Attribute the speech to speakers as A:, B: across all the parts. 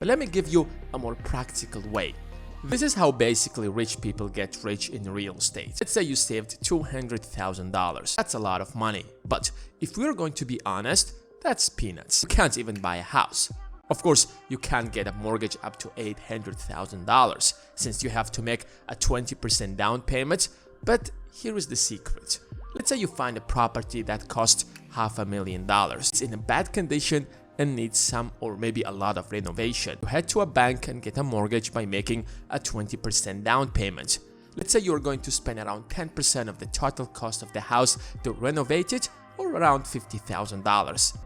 A: But let me give you a more practical way. This is how basically rich people get rich in real estate. Let's say you saved $200,000. That's a lot of money. But if we're going to be honest, that's peanuts. You can't even buy a house. Of course, you can't get a mortgage up to $800,000 since you have to make a 20% down payment. But here is the secret. Let's say you find a property that costs $500,000. It's in a bad condition and needs some or maybe a lot of renovation. You head to a bank and get a mortgage by making a 20% down payment. Let's say you're going to spend around 10% of the total cost of the house to renovate it, or around $50,000.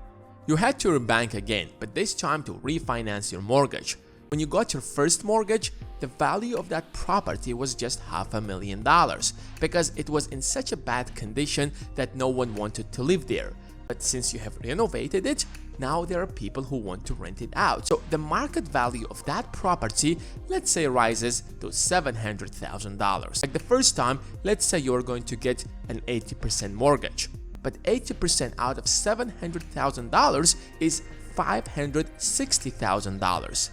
A: You head to your bank again, but this time to refinance your mortgage. When you got your first mortgage, the value of that property was just $500,000 because it was in such a bad condition that no one wanted to live there. But since you have renovated it, now there are people who want to rent it out. So the market value of that property, let's say, rises to $700,000. Like the first time, let's say you're going to get an 80% mortgage. But 80% out of $700,000 is $560,000.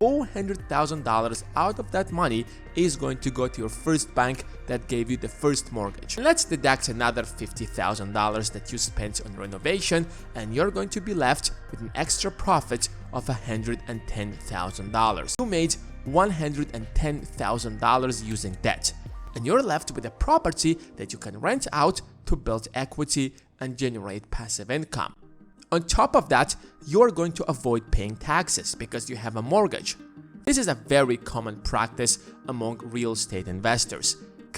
A: $400,000 out of that money is going to go to your first bank that gave you the first mortgage. Let's deduct another $50,000 that you spent on renovation, and you're going to be left with an extra profit of $110,000. You made $110,000 using debt, and you're left with a property that you can rent out to build equity and generate passive income. On top of that, you're going to avoid paying taxes because you have a mortgage. This is a very common practice among real estate investors.